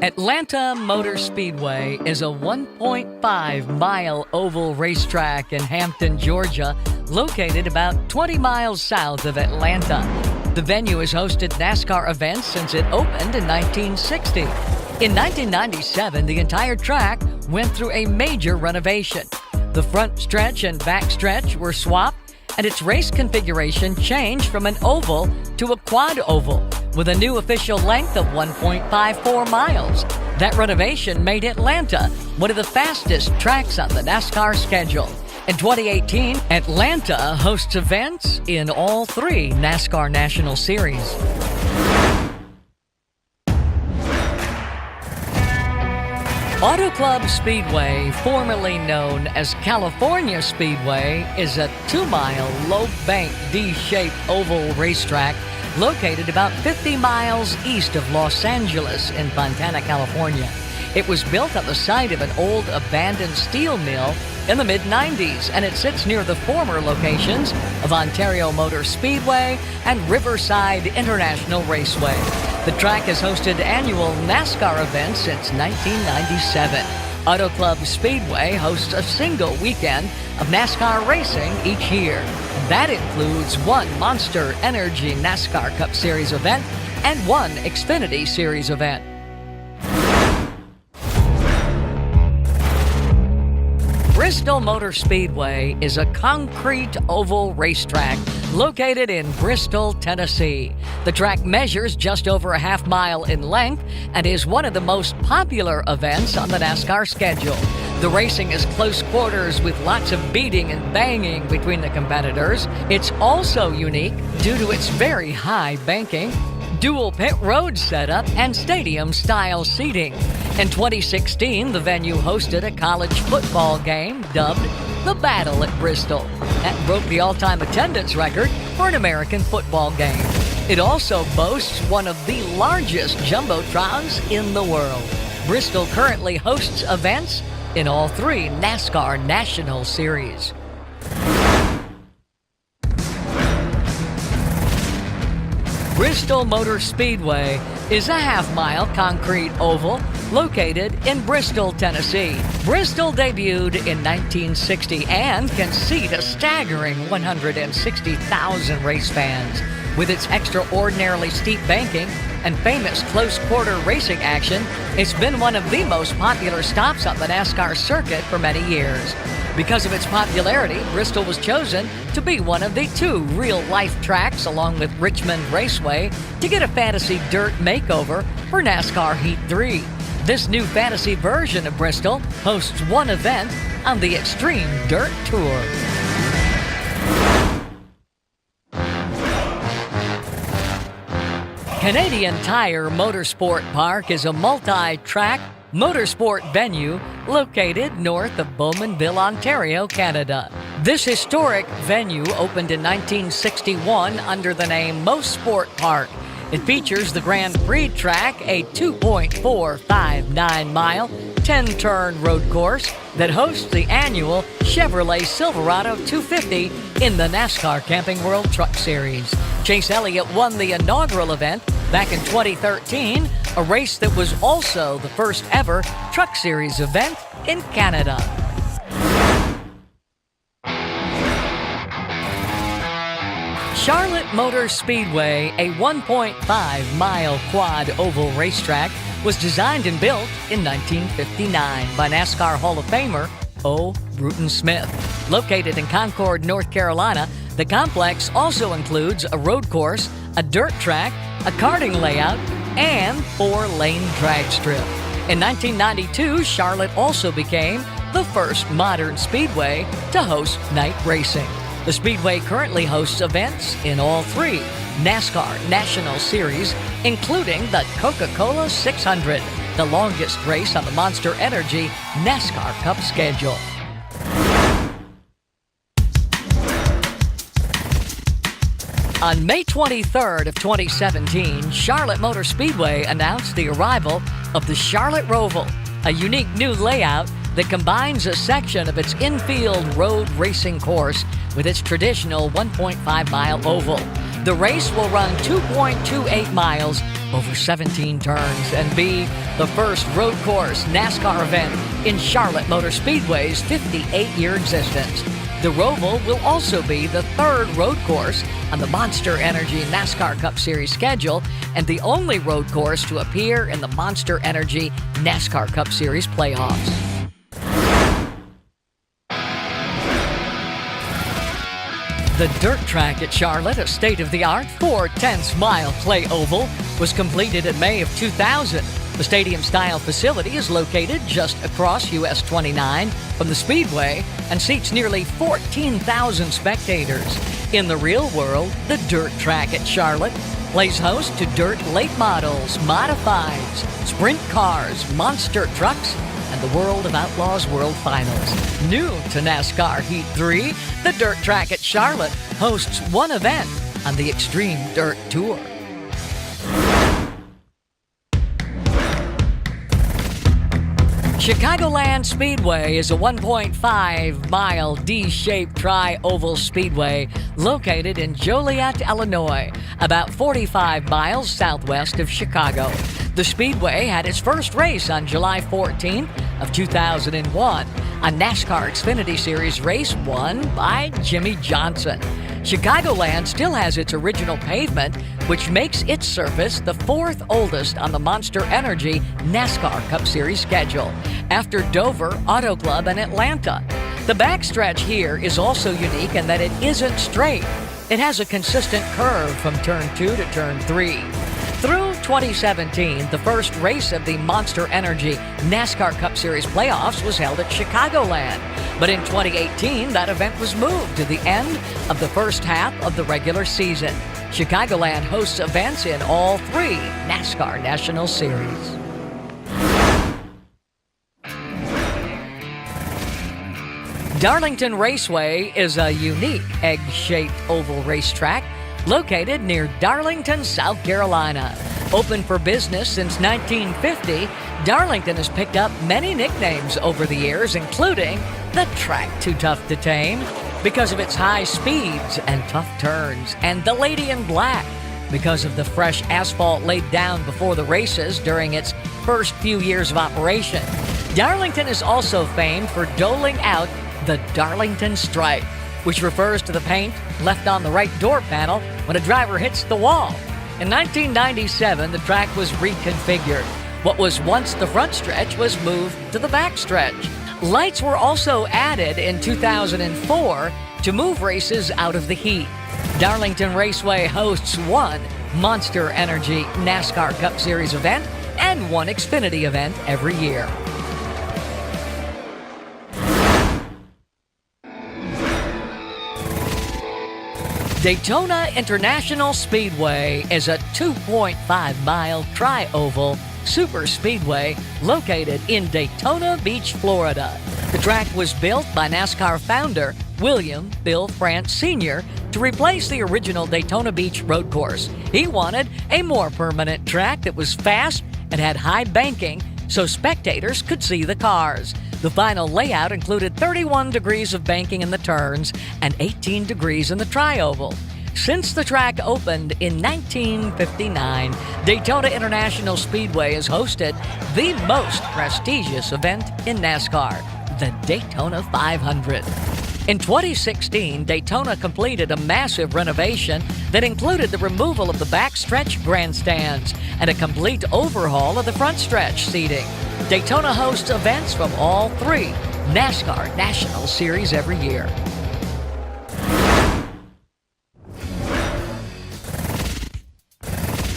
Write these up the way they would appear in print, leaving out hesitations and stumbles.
Atlanta Motor Speedway is a 1.5-mile oval racetrack in Hampton, Georgia, located about 20 miles south of Atlanta. The venue has hosted NASCAR events since it opened in 1960. In 1997, the entire track went through a major renovation. The front stretch and back stretch were swapped, and its race configuration changed from an oval to a quad oval, with a new official length of 1.54 miles. That renovation made Atlanta one of the fastest tracks on the NASCAR schedule. In 2018, Atlanta hosts events in all three NASCAR National Series. Auto Club Speedway, formerly known as California Speedway, is a 2-mile, low-bank, D-shaped oval racetrack located about 50 miles east of Los Angeles in Fontana, California. It was built on the site of an old abandoned steel mill in the mid-90s, and it sits near the former locations of Ontario Motor Speedway and Riverside International Raceway. The track has hosted annual NASCAR events since 1997. Auto Club Speedway hosts a single weekend of NASCAR racing each year. That includes one Monster Energy NASCAR Cup Series event and one Xfinity Series event. Bristol Motor Speedway is a concrete oval racetrack located in Bristol, Tennessee. The track measures just over a half-mile in length and is one of the most popular events on the NASCAR schedule. The racing is close quarters with lots of beating and banging between the competitors. It's also unique due to its very high banking, dual pit road setup, and stadium-style seating. In 2016, the venue hosted a college football game dubbed the Battle at Bristol. That broke the all-time attendance record for an American football game. It also boasts one of the largest jumbotrons in the world. Bristol currently hosts events in all three NASCAR National Series. Bristol Motor Speedway is a half-mile concrete oval located in Bristol, Tennessee. Bristol debuted in 1960 and can seat a staggering 160,000 race fans. With its extraordinarily steep banking and famous close-quarter racing action, it's been one of the most popular stops on the NASCAR circuit for many years. Because of its popularity, Bristol was chosen to be one of the two real-life tracks, along with Richmond Raceway, to get a fantasy dirt makeover for NASCAR Heat 3. This new fantasy version of Bristol hosts one event on the Extreme Dirt Tour. Canadian Tire Motorsport Park is a multi-track motorsport venue located north of Bowmanville, Ontario, Canada. This historic venue opened in 1961 under the name Most Sport Park. It features the Grand Prix track, a 2.459-mile, 10-turn road course that hosts the annual Chevrolet Silverado 250 in the NASCAR Camping World Truck Series. Chase Elliott won the inaugural event back in 2013, a race that was also the first ever Truck Series event in Canada. Charlotte Motor Speedway, a 1.5-mile quad oval racetrack, was designed and built in 1959 by NASCAR Hall of Famer O. Bruton Smith. Located in Concord, North Carolina, the complex also includes a road course, a dirt track, a karting layout, and 4-lane drag strip. In 1992, Charlotte also became the first modern speedway to host night racing. The speedway currently hosts events in all three NASCAR National Series, including the Coca-Cola 600, the longest race on the Monster Energy NASCAR Cup schedule. On May 23rd of 2017, Charlotte Motor Speedway announced the arrival of the Charlotte Roval, a unique new layout that combines a section of its infield road racing course with its traditional 1.5-mile oval. The race will run 2.28 miles over 17 turns and be the first road course NASCAR event in Charlotte Motor Speedway's 58-year existence. The Roval will also be the third road course on the Monster Energy NASCAR Cup Series schedule and the only road course to appear in the Monster Energy NASCAR Cup Series playoffs. The dirt track at Charlotte, a state-of-the-art 4/10-mile clay oval, was completed in May of 2000. The stadium-style facility is located just across US 29 from the Speedway and seats nearly 14,000 spectators. In the real world, the dirt track at Charlotte plays host to dirt late models, modifieds, sprint cars, monster trucks, and the World of Outlaws World Finals. New to NASCAR Heat 3, the dirt track at Charlotte hosts one event on the Extreme Dirt Tour. Chicagoland Speedway is a 1.5-mile D-shaped tri-oval speedway located in Joliet, Illinois, about 45 miles southwest of Chicago. The speedway had its first race on July 14th of 2001, a NASCAR Xfinity Series race won by Jimmy Johnson. Chicagoland still has its original pavement, which makes its surface the fourth oldest on the Monster Energy NASCAR Cup Series schedule, after Dover, Auto Club, and Atlanta. The backstretch here is also unique in that it isn't straight. It has a consistent curve from Turn 2 to Turn 3. Through 2017, the first race of the Monster Energy NASCAR Cup Series playoffs was held at Chicagoland. But in 2018, that event was moved to the end of the first half of the regular season. Chicagoland hosts events in all three NASCAR National Series. Darlington Raceway is a unique egg-shaped oval racetrack located near Darlington, South Carolina. Open for business since 1950, Darlington has picked up many nicknames over the years, including the Track Too Tough to Tame because of its high speeds and tough turns, and the Lady in Black because of the fresh asphalt laid down before the races during its first few years of operation. Darlington is also famed for doling out the Darlington Stripe, which refers to the paint left on the right door panel when a driver hits the wall. In 1997, the track was reconfigured. What was once the front stretch was moved to the back stretch. Lights were also added in 2004 to move races out of the heat. Darlington Raceway hosts one Monster Energy NASCAR Cup Series event and one Xfinity event every year. Daytona International Speedway is a 2.5-mile tri-oval super speedway located in Daytona Beach, Florida. The track was built by NASCAR founder William Bill France Sr. to replace the original Daytona Beach road course. He wanted a more permanent track that was fast and had high banking so spectators could see the cars. The final layout included 31 degrees of banking in the turns and 18 degrees in the tri-oval. Since the track opened in 1959, Daytona International Speedway has hosted the most prestigious event in NASCAR, the Daytona 500. In 2016, Daytona completed a massive renovation that included the removal of the backstretch grandstands and a complete overhaul of the front stretch seating. Daytona hosts events from all three NASCAR National Series every year.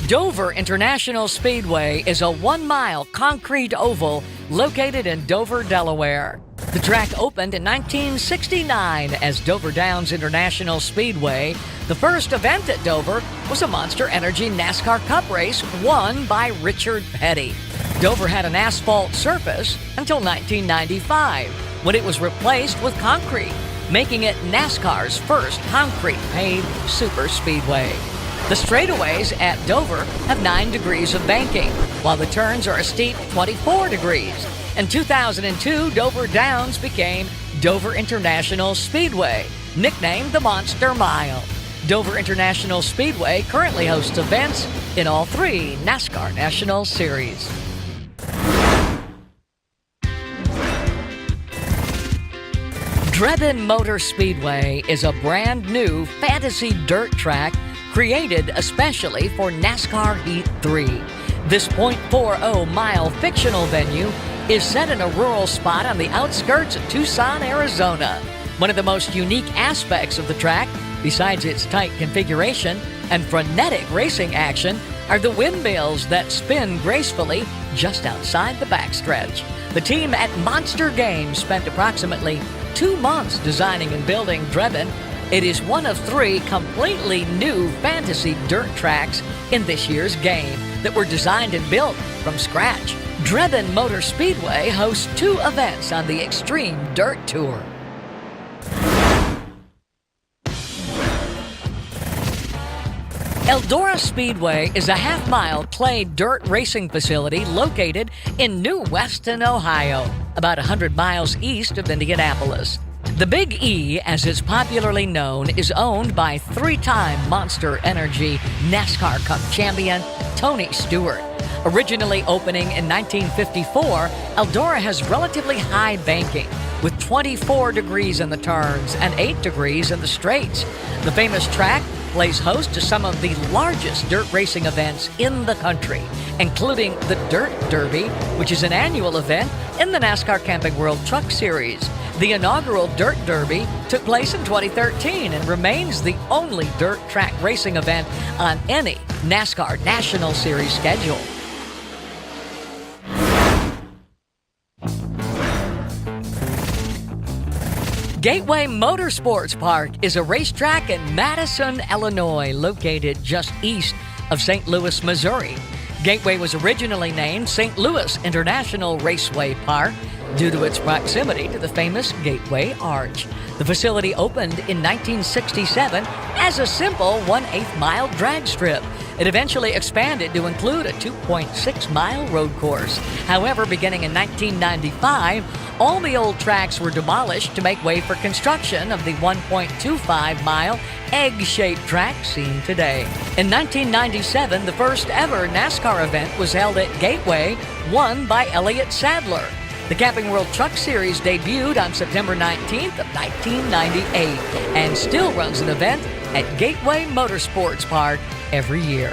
Dover International Speedway is a 1-mile concrete oval located in Dover, Delaware. The track opened in 1969 as Dover Downs International Speedway. The first event at Dover was a Monster Energy NASCAR Cup race won by Richard Petty. Dover had an asphalt surface until 1995, when it was replaced with concrete, making it NASCAR's first concrete-paved super speedway. The straightaways at Dover have 9 degrees of banking, while the turns are a steep 24 degrees. In 2002, Dover Downs became Dover International Speedway, nicknamed the Monster Mile. Dover International Speedway currently hosts events in all 3 NASCAR National Series. Drebin Motor Speedway is a brand new fantasy dirt track created especially for NASCAR Heat 3. This .40-mile fictional venue is set in a rural spot on the outskirts of Tucson, Arizona. One of the most unique aspects of the track, besides its tight configuration and frenetic racing action, are the windmills that spin gracefully just outside the backstretch. The team at Monster Games spent approximately 2 months designing and building Drebin. It is one of 3 completely new fantasy dirt tracks in this year's game that were designed and built from scratch. Drebin Motor Speedway hosts 2 events on the Extreme Dirt Tour. Eldora Speedway is a half-mile clay dirt racing facility located in New Weston, Ohio, about 100 miles east of Indianapolis. The Big E, as it's popularly known, is owned by 3-time Monster Energy NASCAR Cup champion Tony Stewart. Originally opening in 1954, Eldora has relatively high banking, with 24 degrees in the turns and 8 degrees in the straights. The famous track plays host to some of the largest dirt racing events in the country, including the Dirt Derby, which is an annual event in the NASCAR Camping World Truck Series. The inaugural Dirt Derby took place in 2013 and remains the only dirt track racing event on any NASCAR National Series schedule. Gateway Motorsports Park is a racetrack in Madison, Illinois, located just east of St. Louis, Missouri. Gateway was originally named St. Louis International Raceway Park due to its proximity to the famous Gateway Arch. The facility opened in 1967 as a simple 1/8-mile drag strip. It eventually expanded to include a 2.6-mile road course. However, beginning in 1995, all the old tracks were demolished to make way for construction of the 1.25-mile egg-shaped track seen today. In 1997, the first ever NASCAR event was held at Gateway, won by Elliott Sadler. The Camping World Truck Series debuted on September 19th of 1998 and still runs an event at Gateway Motorsports Park every year.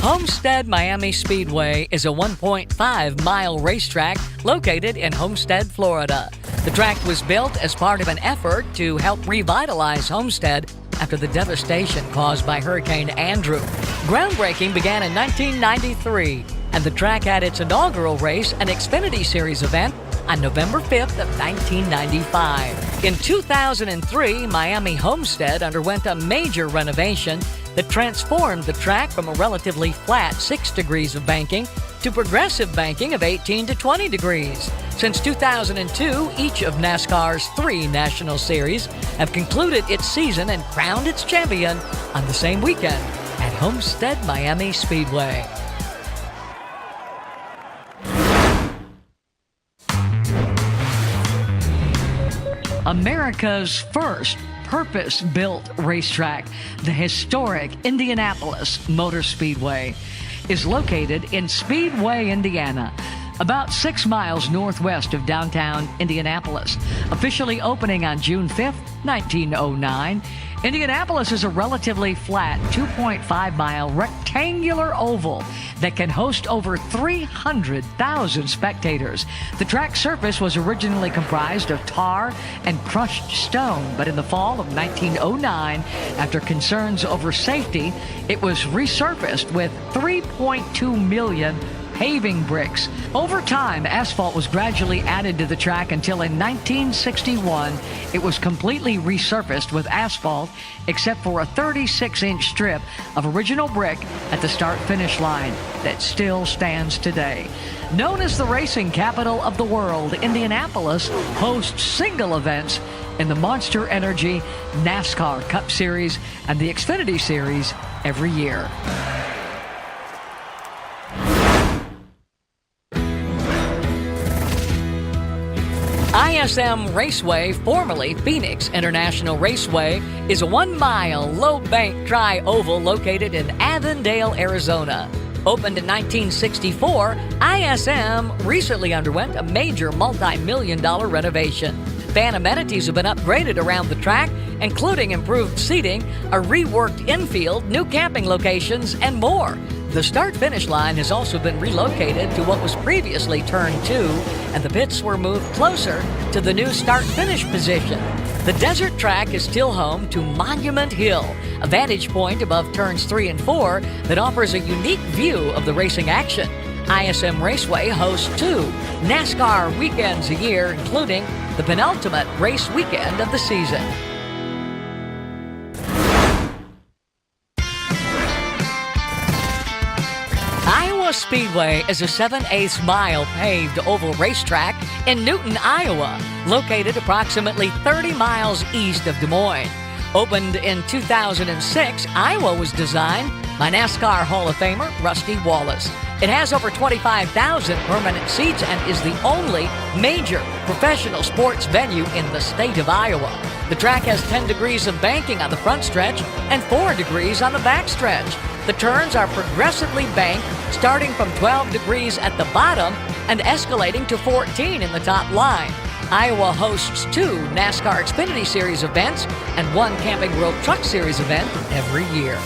Homestead Miami Speedway is a 1.5-mile racetrack located in Homestead, Florida. The track was built as part of an effort to help revitalize Homestead after the devastation caused by Hurricane Andrew. Groundbreaking began in 1993, and the track had its inaugural race, an Xfinity Series event, on November 5th of 1995. In 2003, Miami Homestead underwent a major renovation that transformed the track from a relatively flat 6 degrees of banking to progressive banking of 18 to 20 degrees. Since 2002, each of NASCAR's 3 National Series have concluded its season and crowned its champion on the same weekend at Homestead Miami Speedway. America's first purpose-built racetrack, the historic Indianapolis Motor Speedway, is located in Speedway, Indiana, about 6 miles northwest of downtown Indianapolis. Officially opening on June 5th, 1909, Indianapolis is a relatively flat 2.5-mile rectangular oval that can host over 300,000 spectators. The track surface was originally comprised of tar and crushed stone, but in the fall of 1909, after concerns over safety, it was resurfaced with 3.2 million paving bricks. Over time, asphalt was gradually added to the track until in 1961, it was completely resurfaced with asphalt except for a 36-inch strip of original brick at the start-finish line that still stands today. Known as the racing capital of the world, Indianapolis hosts single events in the Monster Energy NASCAR Cup Series and the Xfinity Series every year. ISM Raceway, formerly Phoenix International Raceway, is a 1-mile, low-bank tri-oval located in Avondale, Arizona. Opened in 1964, ISM recently underwent a major multi-million-dollar renovation. Fan amenities have been upgraded around the track, including improved seating, a reworked infield, new camping locations, and more. The start-finish line has also been relocated to what was previously Turn 2, and the pits were moved closer to the new start-finish position. The desert track is still home to Monument Hill, a vantage point above Turns 3 and 4 that offers a unique view of the racing action. ISM Raceway hosts 2 NASCAR weekends a year, including the penultimate race weekend of the season. Iowa Speedway is a 7/8 mile paved oval racetrack in Newton, Iowa, located approximately 30 miles east of Des Moines. Opened in 2006, Iowa was designed by NASCAR Hall of Famer Rusty Wallace. It has over 25,000 permanent seats and is the only major professional sports venue in the state of Iowa. The track has 10 degrees of banking on the front stretch and 4 degrees on the back stretch. The turns are progressively banked, starting from 12 degrees at the bottom and escalating to 14 in the top line. Iowa hosts 2 NASCAR Xfinity Series events and 1 Camping World Truck Series event every year.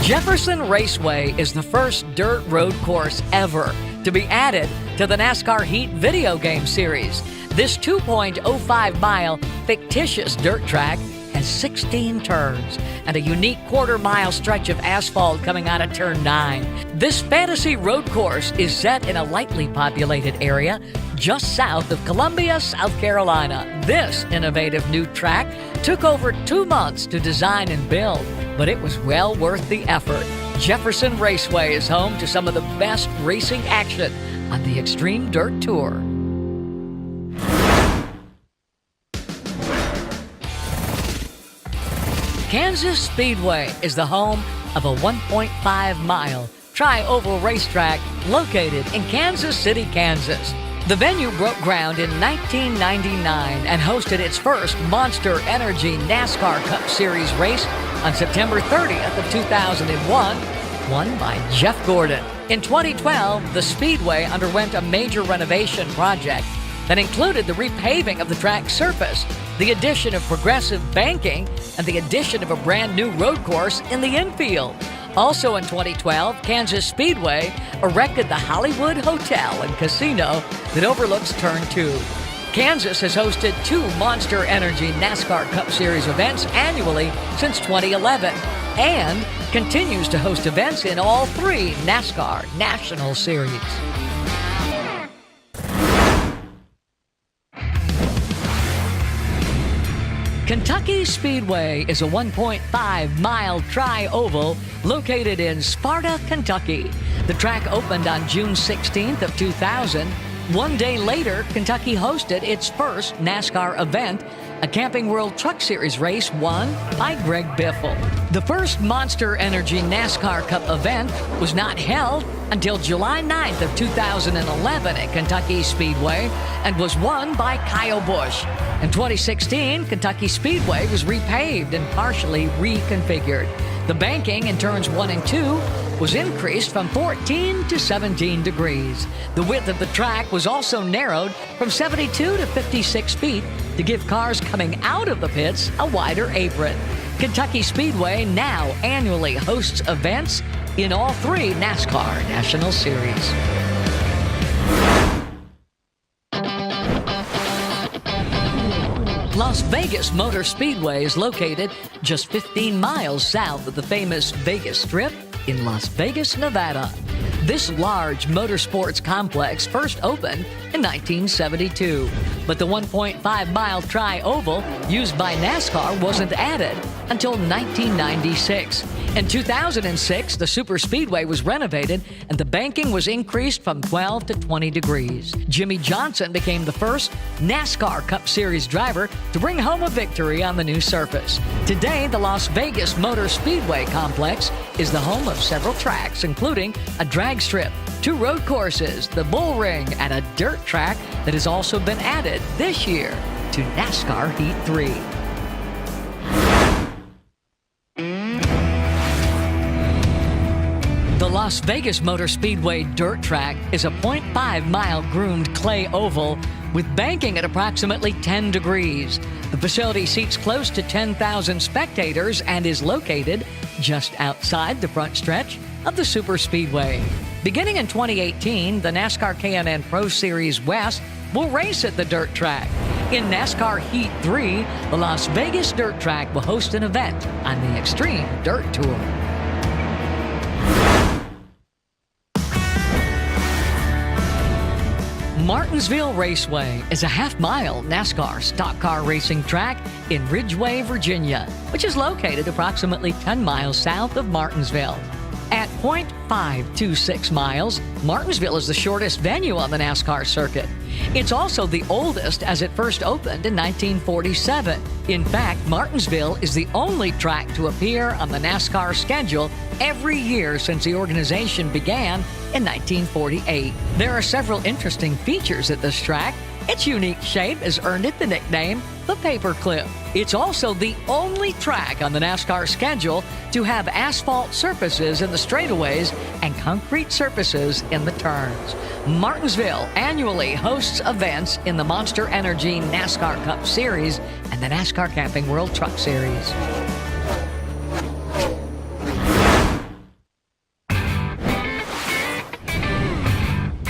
Jefferson Raceway is the first dirt road course ever to be added to the NASCAR Heat video game series. This 2.05-mile fictitious dirt track has 16 turns and a unique quarter-mile stretch of asphalt coming out of Turn 9. This fantasy road course is set in a lightly populated area just south of Columbia, South Carolina. This innovative new track took over 2 months to design and build, but it was well worth the effort. Jefferson Raceway is home to some of the best racing action on the Extreme Dirt Tour. Kansas Speedway is the home of a 1.5-mile tri-oval racetrack located in Kansas City, Kansas. The venue broke ground in 1999 and hosted its first Monster Energy NASCAR Cup Series race on September 30th of 2001, won by Jeff Gordon. In 2012, the Speedway underwent a major renovation project that included the repaving of the track surface, the addition of progressive banking, and the addition of a brand new road course in the infield. Also in 2012, Kansas Speedway erected the Hollywood Hotel and Casino that overlooks Turn 2. Kansas has hosted 2 Monster Energy NASCAR Cup Series events annually since 2011 and continues to host events in all 3 NASCAR National Series. Kentucky Speedway is a 1.5-mile tri-oval located in Sparta, Kentucky. The track opened on June 16th of 2000. 1 day later, Kentucky hosted its first NASCAR event, a Camping World Truck Series race won by Greg Biffle. The first Monster Energy NASCAR Cup event was not held until July 9th of 2011 at Kentucky Speedway and was won by Kyle Busch. In 2016, Kentucky Speedway was repaved and partially reconfigured. The banking in turns 1 and 2 was increased from 14 to 17 degrees. The width of the track was also narrowed from 72 to 56 feet to give cars coming out of the pits a wider apron. Kentucky Speedway now annually hosts events in all 3 NASCAR National Series. Las Vegas Motor Speedway is located just 15 miles south of the famous Vegas Strip in Las Vegas, Nevada. This large motorsports complex first opened in 1972, but the 1.5-mile tri-oval used by NASCAR wasn't added until 1996. In 2006, the superspeedway was renovated and the banking was increased from 12 to 20 degrees. Jimmy Johnson became the first NASCAR Cup Series driver to bring home a victory on the new surface. Today, the Las Vegas Motor Speedway complex is the home of several tracks, including a drag strip, 2 road courses, the bull ring, and a dirt track that has also been added this year to NASCAR Heat 3. The Las Vegas Motor Speedway dirt track is a 0.5-mile groomed clay oval with banking at approximately 10 degrees. The facility seats close to 10,000 spectators and is located just outside the front stretch of the Super Speedway. Beginning in 2018, the NASCAR K&N Pro Series West will race at the dirt track. In NASCAR Heat 3, the Las Vegas dirt track will host an event on the Extreme Dirt Tour. Martinsville Raceway is a half-mile NASCAR stock car racing track in Ridgeway, Virginia, which is located approximately 10 miles south of Martinsville. At 0.526 miles, Martinsville is the shortest venue on the NASCAR circuit. It's also the oldest, as it first opened in 1947. In fact, Martinsville is the only track to appear on the NASCAR schedule every year since the organization began in 1948. There are several interesting features at this track. Its unique shape has earned it the nickname the Paperclip. It's also the only track on the NASCAR schedule to have asphalt surfaces in the straightaways and concrete surfaces in the turns. Martinsville annually hosts events in the Monster Energy NASCAR Cup Series and the NASCAR Camping World Truck Series.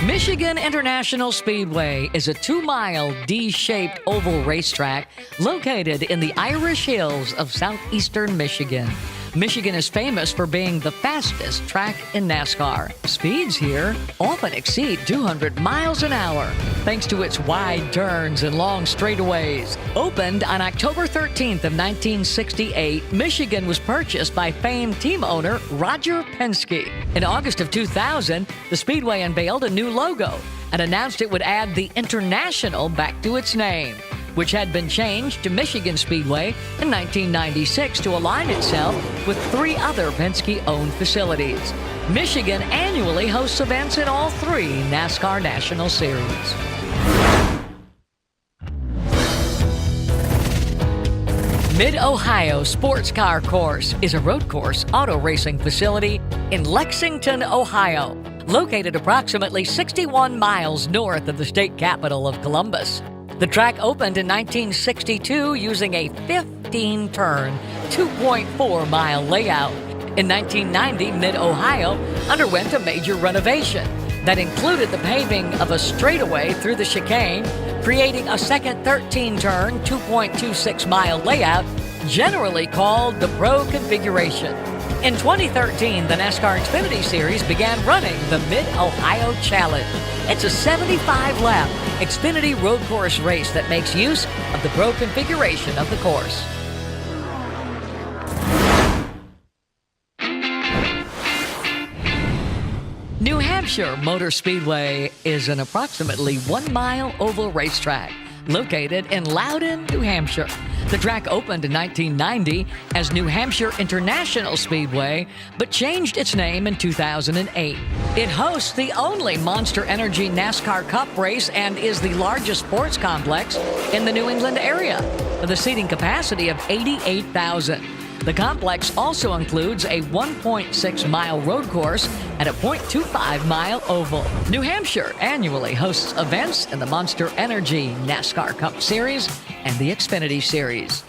Michigan International Speedway is a 2-mile D-shaped oval racetrack located in the Irish Hills of southeastern Michigan. Michigan is famous for being the fastest track in NASCAR. Speeds here often exceed 200 miles an hour, thanks to its wide turns and long straightaways. Opened on October 13th of 1968, Michigan was purchased by famed team owner Roger Penske. In August of 2000, the Speedway unveiled a new logo and announced it would add the International back to its name, which had been changed to Michigan Speedway in 1996 to align itself with 3 other Penske-owned facilities. Michigan annually hosts events in all 3 NASCAR National Series. Mid-Ohio Sports Car Course is a road course auto racing facility in Lexington, Ohio, located approximately 61 miles north of the state capital of Columbus. The track opened in 1962 using a 15-turn, 2.4-mile layout. In 1990, Mid-Ohio underwent a major renovation that included the paving of a straightaway through the chicane, creating a second 13-turn, 2.26-mile layout, generally called the Pro Configuration. In 2013, the NASCAR Xfinity Series began running the Mid-Ohio Challenge. It's a 75-lap Xfinity road course race that makes use of the Pro Configuration of the course. New Hampshire Motor Speedway is an approximately 1-mile oval racetrack located in Loudon, New Hampshire. The track opened in 1990 as New Hampshire International Speedway, but changed its name in 2008. It hosts the only Monster Energy NASCAR Cup race and is the largest sports complex in the New England area, with a seating capacity of 88,000. The complex also includes a 1.6-mile road course and a 0.25-mile oval. New Hampshire annually hosts events in the Monster Energy NASCAR Cup Series and the Xfinity Series.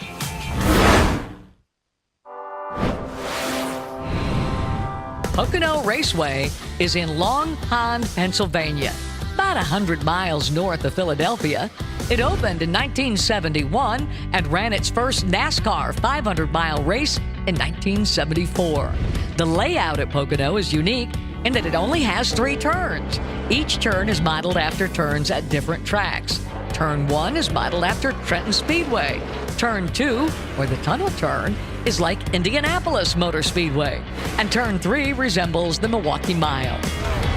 Pocono Raceway is in Long Pond, Pennsylvania, about 100 miles north of Philadelphia. It opened in 1971 and ran its first NASCAR 500-mile race in 1974. The layout at Pocono is unique in that it only has 3 turns. Each turn is modeled after turns at different tracks. Turn 1 is modeled after Trenton Speedway. Turn 2, or the tunnel turn, is like Indianapolis Motor Speedway. And Turn 3 resembles the Milwaukee Mile.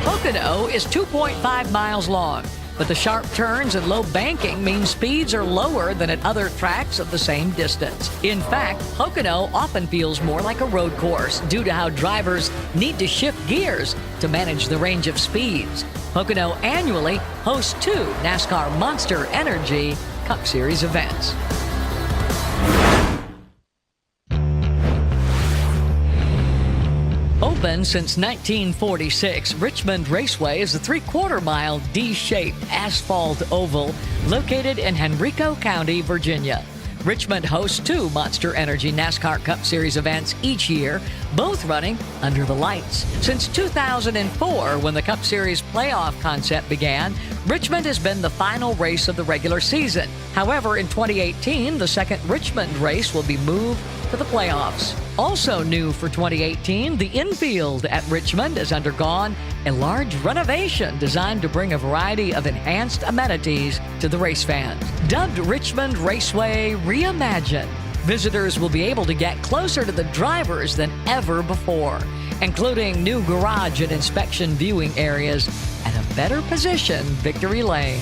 Pocono is 2.5 miles long, but the sharp turns and low banking mean speeds are lower than at other tracks of the same distance. In fact, Pocono often feels more like a road course due to how drivers need to shift gears to manage the range of speeds. Pocono annually hosts 2 NASCAR Monster Energy Cup Series events. Open since 1946, Richmond Raceway is a 3/4-mile D-shaped asphalt oval located in Henrico County, Virginia. Richmond hosts 2 Monster Energy NASCAR Cup Series events each year, both running under the lights. Since 2004, when the Cup Series playoff concept began, Richmond has been the final race of the regular season. However, in 2018, the second Richmond race will be moved to the playoffs. Also new for 2018, the infield at Richmond has undergone a large renovation designed to bring a variety of enhanced amenities to the race fans. Dubbed Richmond Raceway Reimagined, visitors will be able to get closer to the drivers than ever before, including new garage and inspection viewing areas and a better positioned Victory Lane.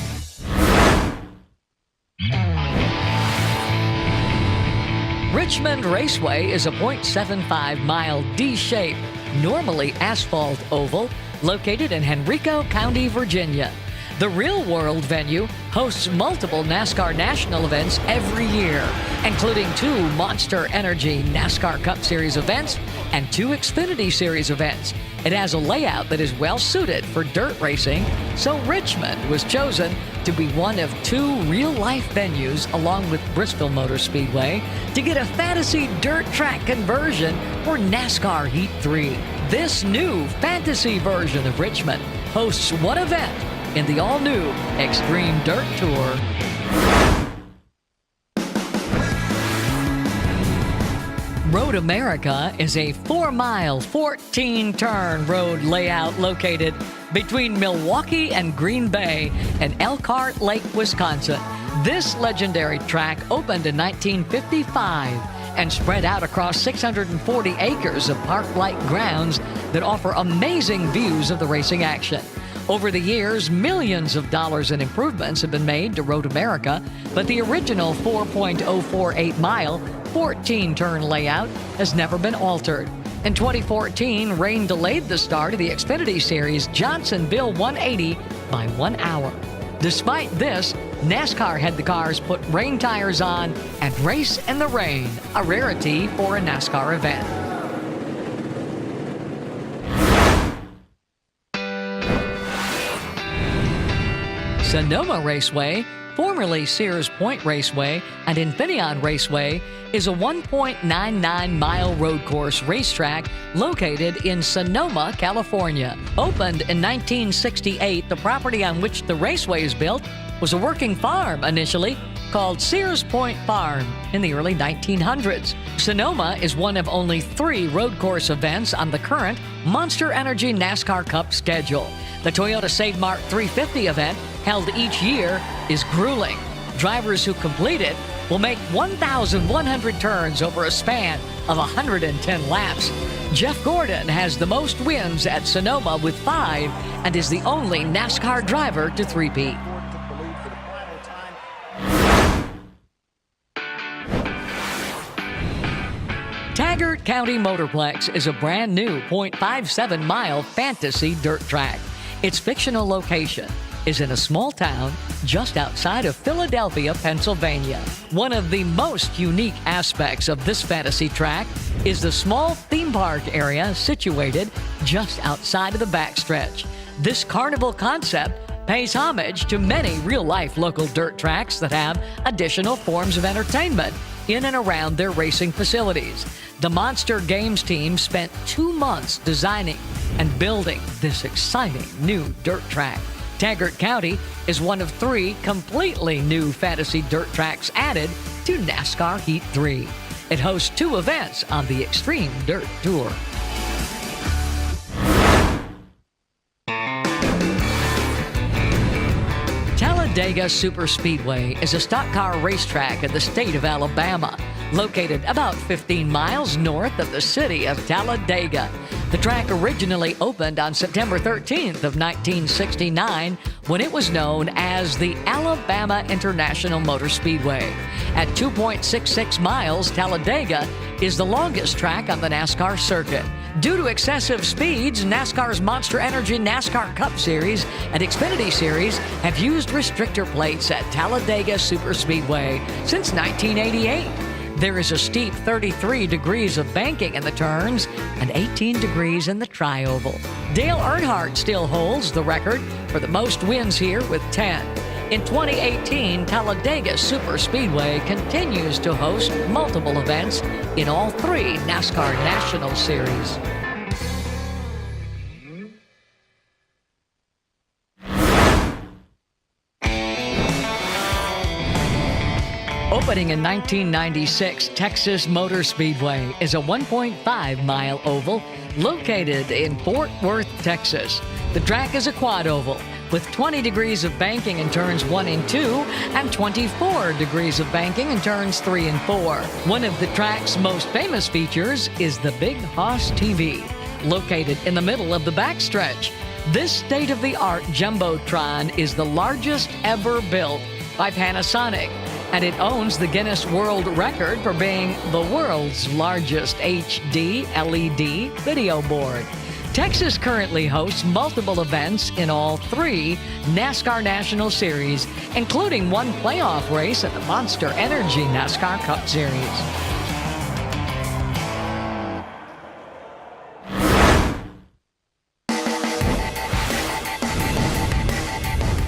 Richmond Raceway is a 0.75-mile D-shaped, normally asphalt oval located in Henrico County, Virginia. The real-world venue hosts multiple NASCAR national events every year, including 2 Monster Energy NASCAR Cup Series events and 2 Xfinity Series events. It has a layout that is well-suited for dirt racing, so Richmond was chosen to be one of 2 real-life venues, along with Bristol Motor Speedway, to get a fantasy dirt track conversion for NASCAR Heat 3. This new fantasy version of Richmond hosts one event in the all-new Extreme Dirt Tour. Road America is a 4-mile, 14-turn road layout located between Milwaukee and Green Bay in Elkhart Lake, Wisconsin. This legendary track opened in 1955 and spread out across 640 acres of park-like grounds that offer amazing views of the racing action. Over the years, millions of dollars in improvements have been made to Road America, but the original 4.048-mile, 14-turn layout has never been altered. In 2014, rain delayed the start of the Xfinity Series Johnsonville 180 by 1 hour. Despite this, NASCAR had the cars put rain tires on and race in the rain, a rarity for a NASCAR event. Sonoma Raceway, formerly Sears Point Raceway and Infineon Raceway, is a 1.99-mile road course racetrack located in Sonoma, California. Opened in 1968, the property on which the raceway is built was a working farm initially, called Sears Point Farm in the early 1900s. Sonoma is one of only 3 road course events on the current Monster Energy NASCAR Cup schedule. The Toyota Save Mart 350 event, held each year, is grueling. Drivers who complete it will make 1,100 turns over a span of 110 laps. Jeff Gordon has the most wins at Sonoma with 5 and is the only NASCAR driver to three-peat. Taggart County Motorplex is a brand new 0.57-mile fantasy dirt track. Its fictional location is in a small town just outside of Philadelphia, Pennsylvania. One of the most unique aspects of this fantasy track is the small theme park area situated just outside of the backstretch. This carnival concept pays homage to many real-life local dirt tracks that have additional forms of entertainment in and around their racing facilities. The Monster Games team spent 2 months designing and building this exciting new dirt track. Taggart County is one of 3 completely new fantasy dirt tracks added to NASCAR Heat 3. It hosts 2 events on the Extreme Dirt Tour. Talladega Superspeedway is a stock car racetrack in the state of Alabama, located about 15 miles north of the city of Talladega. The track originally opened on September 13th of 1969 when it was known as the Alabama International Motor Speedway. At 2.66 miles, Talladega is the longest track on the NASCAR circuit. Due to excessive speeds, NASCAR's Monster Energy NASCAR Cup Series and Xfinity Series have used restrictor plates at Talladega Superspeedway since 1988. There is a steep 33 degrees of banking in the turns and 18 degrees in the tri-oval. Dale Earnhardt still holds the record for the most wins here with 10. In 2018, Talladega Superspeedway continues to host multiple events in all three NASCAR National Series. Opening in 1996, Texas Motor Speedway is a 1.5-mile oval located in Fort Worth, Texas. The track is a quad oval with 20 degrees of banking in turns 1 and 2 and 24 degrees of banking in turns 3 and 4. One of the track's most famous features is the Big Hoss TV, located in the middle of the backstretch. This state-of-the-art Jumbotron is the largest ever built by Panasonic, and it owns the Guinness World Record for being the world's largest HD LED video board. Texas currently hosts multiple events in all three NASCAR National Series, including one playoff race at the Monster Energy NASCAR Cup Series.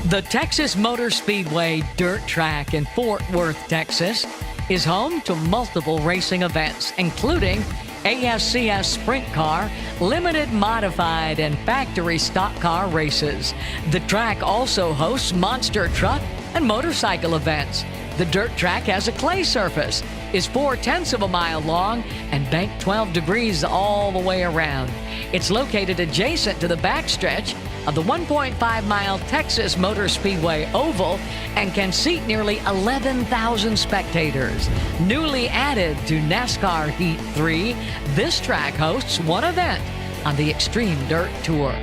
The Texas Motor Speedway dirt track in Fort Worth, Texas, is home to multiple racing events, including ASCS Sprint Car, limited modified, and factory stock car races. The track also hosts monster truck and motorcycle events. The dirt track has a clay surface, is 0.4 of a mile long, and banked 12 degrees all the way around. It's located adjacent to the backstretch of the 1.5-mile Texas Motor Speedway Oval and can seat nearly 11,000 spectators. Newly added to NASCAR Heat 3, this track hosts one event on the Extreme Dirt Tour.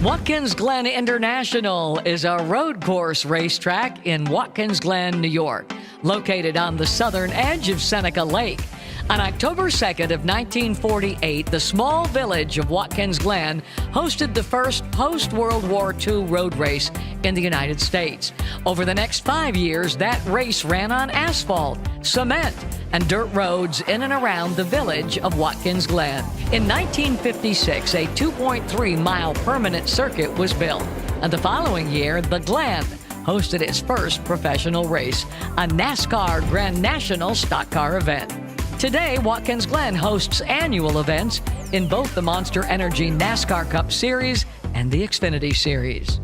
Watkins Glen International is a road course racetrack in Watkins Glen, New York, located on the southern edge of Seneca Lake. On October 2nd of 1948, the small village of Watkins Glen hosted the first post-World War II road race in the United States. Over the next 5 years, that race ran on asphalt, cement, and dirt roads in and around the village of Watkins Glen. In 1956, a 2.3-mile permanent circuit was built, and the following year, the Glen hosted its first professional race, a NASCAR Grand National stock car event. Today, Watkins Glen hosts annual events in both the Monster Energy NASCAR Cup Series and the Xfinity Series.